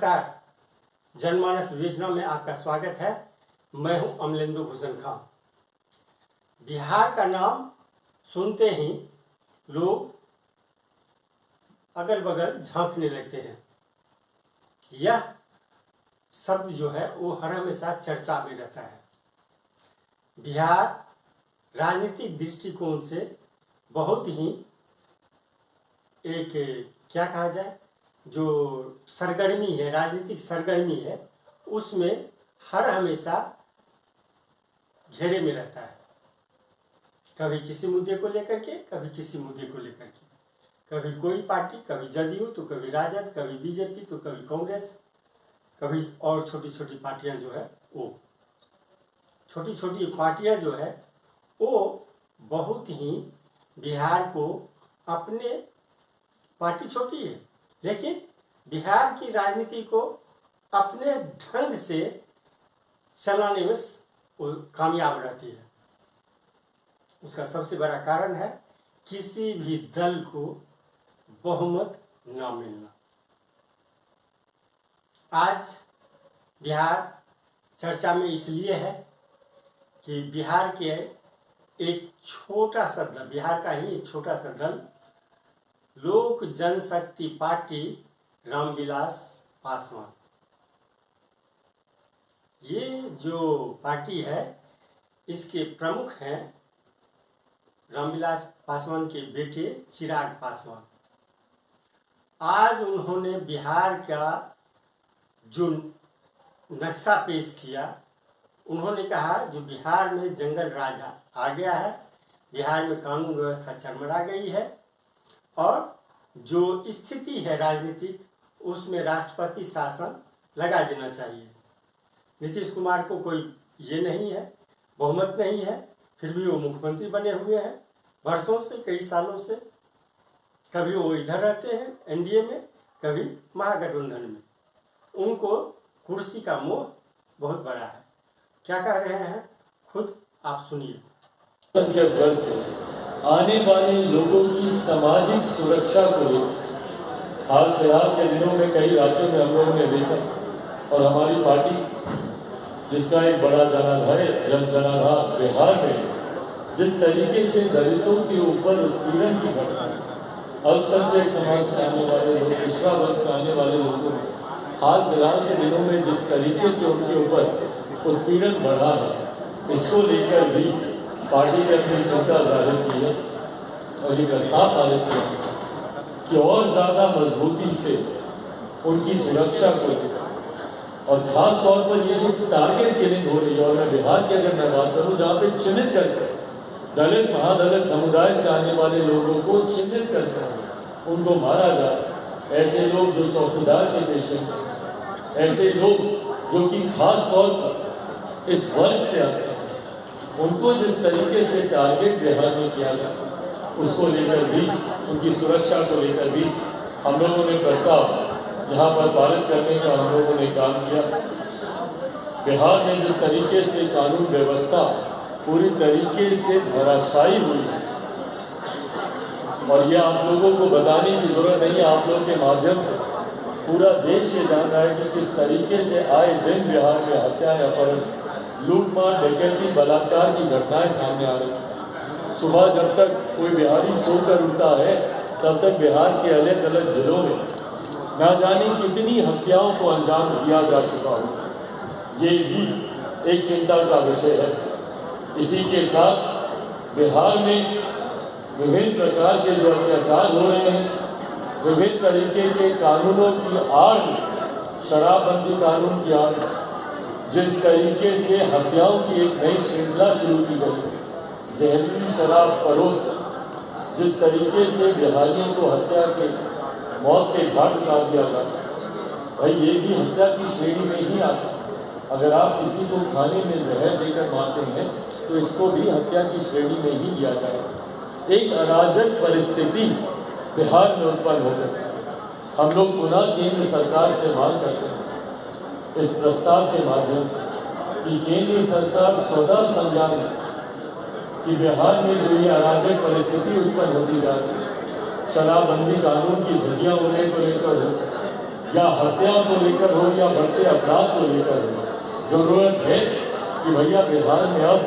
नमस्कार। जनमानस विवेचना में आपका स्वागत है। मैं हूं अमलेंदु भूषण खां। बिहार का नाम सुनते ही लोग अगल बगल झांकने लगते हैं। यह शब्द जो है वो हर हमेशा चर्चा में रहता है। बिहार राजनीतिक दृष्टिकोण से बहुत ही एक क्या कहा जाए, जो सरगर्मी है, राजनीतिक सरगर्मी है, उसमें हर हमेशा घेरे में रहता है। कभी किसी मुद्दे को लेकर के, कभी किसी मुद्दे को लेकर के, कभी कोई पार्टी, कभी जदयू तो कभी राजद, कभी बीजेपी तो कभी कांग्रेस, कभी और छोटी छोटी पार्टियां जो है वो छोटी छोटी पार्टियां जो है वो बहुत ही बिहार को अपने, पार्टी छोटी है लेकिन बिहार की राजनीति को अपने ढंग से चलाने में कामयाब रहती है। उसका सबसे बड़ा कारण है किसी भी दल को बहुमत न मिलना। आज बिहार चर्चा में इसलिए है कि बिहार के एक छोटा सा दल, बिहार का ही एक छोटा सा दल, लोक जनशक्ति पार्टी रामविलास पासवान, ये जो पार्टी है इसके प्रमुख हैं रामविलास पासवान के बेटे चिराग पासवान। आज उन्होंने बिहार का जो नक्शा पेश किया, उन्होंने कहा जो बिहार में जंगल राज आ गया है, बिहार में कानून व्यवस्था चरमरा गई है और जो स्थिति है राजनीतिक, उसमें राष्ट्रपति शासन लगा देना चाहिए। नीतीश कुमार को कोई ये नहीं है, बहुमत नहीं है, फिर भी वो मुख्यमंत्री बने हुए हैं वर्षों से, कई सालों से। कभी वो इधर रहते हैं एनडीए में, कभी महागठबंधन में। उनको कुर्सी का मोह बहुत बड़ा है। क्या कह रहे हैं खुद आप सुनिए। संख्यक दर से आने वाले लोगों की सामाजिक सुरक्षा को लेकर हाल फिलहाल के दिनों में कई राज्यों में हम लोगों ने देखा, और हमारी पार्टी जिसका एक बड़ा जनाधार बिहार में जिस तरीके से दलितों के ऊपर उत्पीड़न की घटना, अल्पसंख्यक समाज से आने वाले लोग, पिछड़ा वर्ग से आने वाले लोगों हाल फिलहाल के दिनों में जिस तरीके से उनके ऊपर उत्पीड़न बढ़ा है, इसको लेकर भी पार्टी ने अपनी चिंता जाहिर की है और ये प्रस्ताव पारित किया कि और ज़्यादा मजबूती से उनकी सुरक्षा को, और ख़ास तौर पर ये जो टारगेट किलिंग हो रही है, और मैं बिहार की अगर मैं बात करूँ जहाँ पे चिन्हित करके दलित महादलित समुदाय से आने वाले लोगों को चिन्हित करके उनको मारा जाए, ऐसे लोग जो चौकीदार के पेशे में, ऐसे लोग जो कि खास तौर पर इस वर्ग से आते हैं, उनको जिस तरीके से टारगेट बिहार में किया जाए, उसको लेकर भी, उनकी सुरक्षा को लेकर भी हम लोगों ने प्रस्ताव यहाँ पर पारित करने का हम लोगों ने काम किया। बिहार में जिस तरीके से कानून व्यवस्था पूरी तरीके से धराशायी हुई है, और ये आप लोगों को बताने की जरूरत नहीं है, आप लोगों के माध्यम से पूरा देश ये जान रहा है कि किस तरीके से आए दिन बिहार में हत्या, अपहरण, लूटमार, डकैती, बलात्कार की घटनाएं सामने आ रही हैं। सुबह जब तक कोई बिहारी सोकर उठता है, तब तक बिहार के अलग अलग जिलों में ना जाने कितनी हत्याओं को अंजाम दिया जा चुका हो। ये भी एक चिंता का विषय है। इसी के साथ बिहार में विभिन्न प्रकार के जो अत्याचार हो रहे हैं, विभिन्न तरीके के कानूनों की आड़ में, शराबबंदी कानून की आड़ में जिस तरीके से हत्याओं की एक नई श्रृंखला शुरू की गई, जहरीली शराब परोस जिस तरीके से बिहारियों को हत्या के मौत के घाट उतार दिया जाता, भाई ये भी हत्या की श्रेणी में ही आता। अगर आप किसी को खाने में जहर देकर मारते हैं तो इसको भी हत्या की श्रेणी में ही लिया जाएगा। एक अराजक परिस्थिति बिहार में उत्पन्न हो गई। हम लोग पुनः केंद्र सरकार से मांग करते हैं इस प्रस्ताव के माध्यम से कि केंद्र सरकार स्वतः संज्ञान ले कि बिहार में जो ये अराजक परिस्थिति उत्पन्न होती जा रही है, शराबबंदी कानून की धज्जियां उड़ने को लेकर हो, या हत्या को लेकर हो या बढ़ते अपराध को लेकर हो, जरूरत है कि भैया बिहार में अब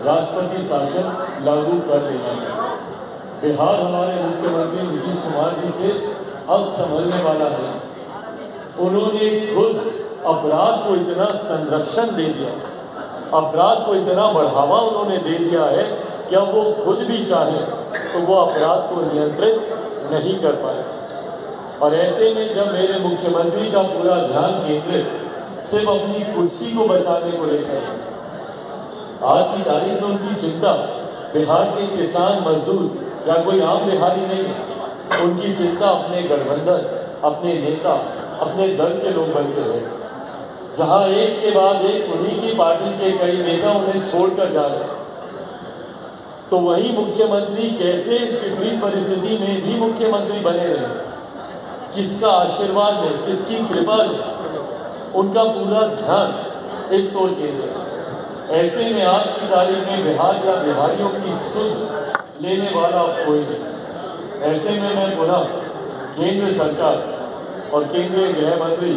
राष्ट्रपति शासन लागू कर देना है। बिहार हमारे मुख्यमंत्री नीतीश कुमार जी से अब संभलने वाला है। उन्होंने खुद अपराध को इतना संरक्षण दे दिया, अपराध को इतना बढ़ावा उन्होंने दे दिया है कि अब वो खुद भी चाहे तो वो अपराध को नियंत्रित नहीं कर पाए। और ऐसे में जब मेरे मुख्यमंत्री का पूरा ध्यान केंद्रित सिर्फ अपनी कुर्सी को बचाने को लेकर, आज की तारीख में उनकी चिंता बिहार के किसान मजदूर या कोई आम बिहारी नहीं है, उनकी चिंता अपने गठबंधन, अपने नेता, अपने दल के लोग बन के रहे। जहां एक के बाद एक उन्हीं की पार्टी के कई नेता उन्हें छोड़कर जा रहे, तो वही मुख्यमंत्री कैसे इस विपरीत परिस्थिति में भी मुख्यमंत्री बने रहे? किसका आशीर्वाद है, किसकी कृपा है? उनका पूरा ध्यान इस ओर केंद्रित। ऐसे में आज की तारीख में बिहार या बिहारियों की सुध लेने वाला कोई नहीं। ऐसे में मैं पुनः केंद्र सरकार और केंद्रीय गृह मंत्री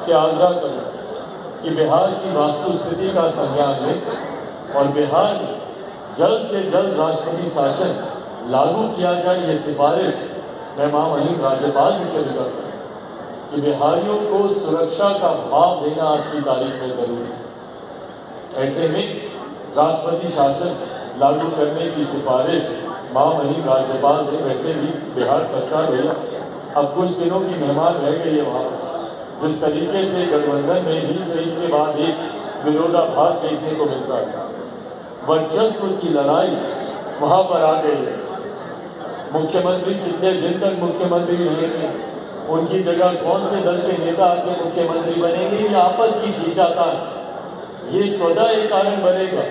से आग्रह करूँ कि बिहार की वास्तुस्थिति का संज्ञान लें और बिहार में जल्द से जल्द राष्ट्रपति शासन लागू किया जाए। ये सिफारिश मैं माननीय राज्यपाल जी से भी करता हूँ कि बिहारियों को सुरक्षा का भाव देना आज की तारीख में जरूरी है। ऐसे में राष्ट्रपति शासन लागू करने की सिफारिश माननीय राज्यपाल ने वैसे भी बिहार सरकार भैया अब कुछ दिनों की मेहमान रह गई है वहाँ। जिस तरीके से गठबंधन में भी एक के बाद एक विरोधाभास देखने को मिलता है, वर्चस्व की लड़ाई वहाँ पर आ गई है। मुख्यमंत्री कितने दिन तक मुख्यमंत्री रहेंगे, उनकी जगह कौन से दल के नेता आके मुख्यमंत्री बनेंगे, ये आपस की खींचातान ये स्वतः एक कारण बनेगा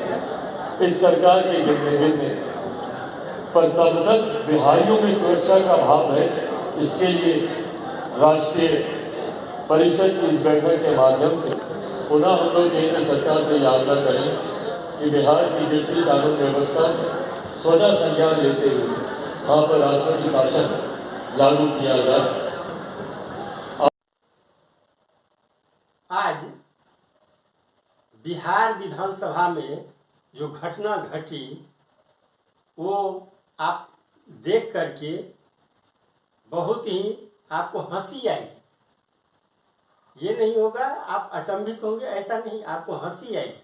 इस सरकार के गिरने पर। तब तक बिहारियों में सुरक्षा का भाव है, इसके लिए राष्ट्रीय परिषद की इस बैठक के माध्यम से पुनः हम लोग केंद्र सरकार से आग्रह करें कि बिहार की जितनी कानून व्यवस्था स्वतः संज्ञान लेते हुए वहाँ पर राष्ट्रपति शासन लागू किया जाए। आज बिहार विधानसभा में जो घटना घटी वो आप देख करके बहुत ही आपको हंसी आएगी। ये नहीं होगा आप अचंभित होंगे, ऐसा नहीं, आपको हंसी आएगी।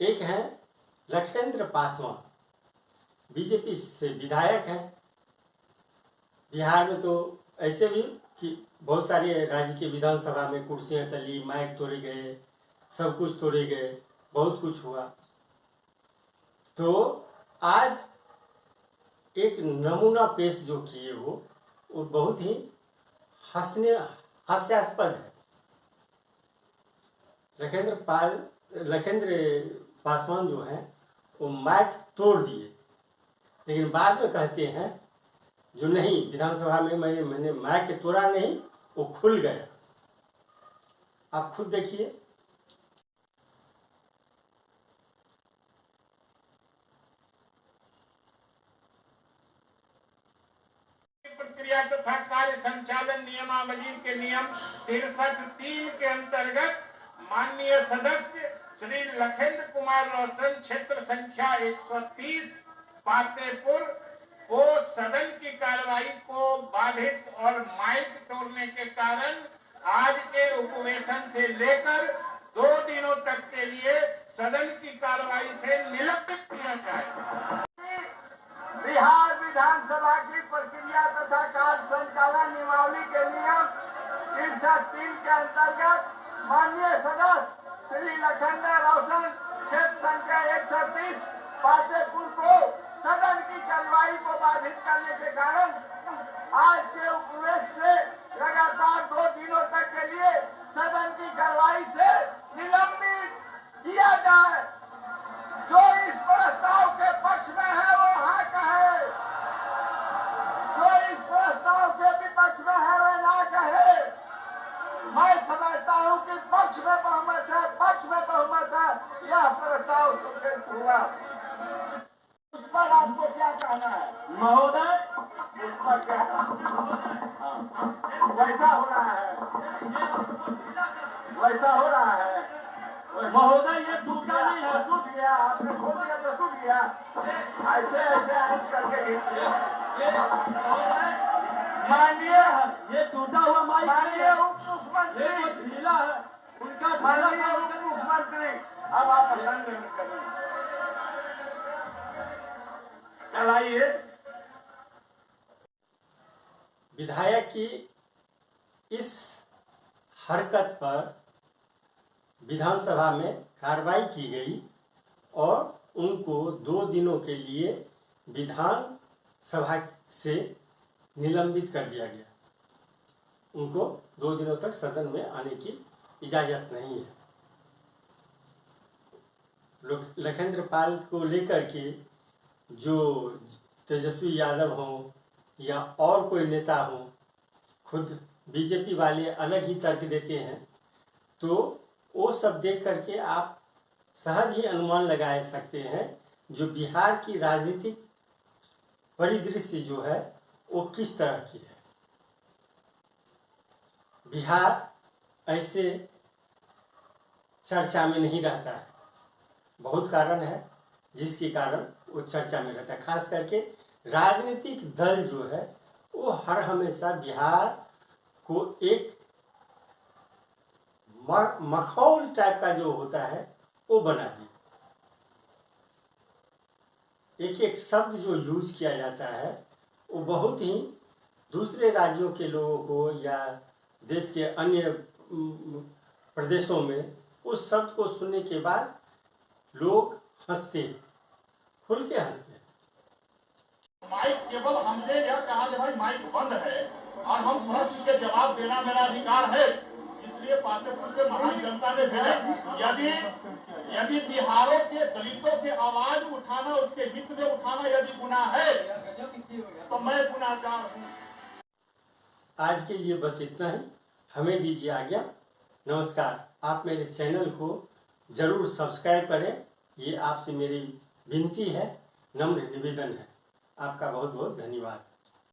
एक है लखेंद्र पासवान, बीजेपी से विधायक हैं। बिहार में तो ऐसे भी कि बहुत सारे राज्य के विधानसभा में कुर्सियां चली, माइक तोड़े गए, सब कुछ तोड़े गए, बहुत कुछ हुआ। तो आज एक नमूना पेश जो किए वो बहुत ही हास्यास्पद है। लखेंद्र पासवान जो है वो माइक तोड़ दिए, लेकिन बाद में कहते हैं जो नहीं, विधानसभा में मैंने माइक तोड़ा नहीं, वो खुल गया। आप खुद देखिए। प्रक्रिया तथा कार्य संचालन नियमावली के नियम 63(3) के अंतर्गत माननीय सदस्य श्री लखेंद्र कुमार रोशन, क्षेत्र संख्या 130, पातेपुर को सदन की कार्रवाई को बाधित और माइक तोड़ने के कारण आज के उपवेशन से लेकर 2 दिनों तक के लिए सदन की कार्रवाई से निलंबित किया जाए। बिहार विधानसभा की प्रक्रिया तथा कार्य संचालन नियमावली के नियम 63(3) के अंतर्गत माननीय सदस्य श्री लखेंद्र रोशन, क्षेत्र संख्या 130, पातेपुर को सदन की कार्यवाही को बाधित करने के कारण आज के उपवेश से लगातार 2 दिनों तक के लिए सदन की कार्यवाही से निलंबित किया जाए। जो इस प्रस्ताव के पक्ष में है वो हाँ कहे, जो इस प्रस्ताव के विपक्ष में है वो ना कहे। मैं समझता हूँ कि पक्ष में बहुमत है, पक्ष में बहुमत है, यह प्रस्ताव स्वीकृत हुआ। उस पर आपको क्या कहना है महोदय? उस पर क्या कहना है? वैसा हो रहा है, वैसा हो रहा है महोदय। ये टूटा नहीं है, टूट गया, आपने खोल दिया तो टूट गया। ऐसे ऐसे अरेंज करके माननीय ये टूटा हुआ माइक माननीय है, उप मुख्यमंत्री, ये तो ढीला है उनका ढीला माननीय काम उप कर- मुख्यमंत्री, अब आप हल्ला नहीं करें। चलाइए। विधायक की इस हरकत पर विधानसभा में कार्रवाई की गई और उनको 2 दिनों के लिए विधानसभा से निलंबित कर दिया गया। उनको 2 दिनों तक सदन में आने की इजाजत नहीं है। लखेंद्र पाल को लेकर के जो तेजस्वी यादव हों या और कोई नेता हो, खुद बीजेपी वाले अलग ही तर्क देते हैं, तो वो सब देख करके आप सहज ही अनुमान लगा सकते हैं जो बिहार की राजनीतिक परिदृश्य जो है वो किस तरह की है। बिहार ऐसे चर्चा में नहीं रहता है, बहुत कारण है जिसके कारण वो चर्चा में रहता है। खास करके राजनीतिक दल जो है वो हर हमेशा बिहार को एक मखौल टाइप का जो होता है वो बना दिया। एक एक शब्द जो यूज किया जाता है वो बहुत ही दूसरे राज्यों के लोगों को या देश के अन्य प्रदेशों में उस शब्द को सुनने के बाद लोग हंसते, खुल के हंसते। माइक केवल हमने यह कहा कि भाई माइक बंद है और हम प्रश्न के जवाब देना मेरा अधिकार है, इसलिए पातेपुर के महान जनता ने भेजा। यदि बिहारों के दलितों के आवाज उठाना, उसके हित में उठाना यदि गुनाह है तो मैं गुनाहगार हूँ। आज के लिए बस इतना ही, हमें दीजिए आज्ञा। नमस्कार। आप मेरे चैनल को जरूर सब्सक्राइब करें, ये आपसे मेरी विनती है, नम्र निवेदन है। आपका बहुत बहुत धन्यवाद।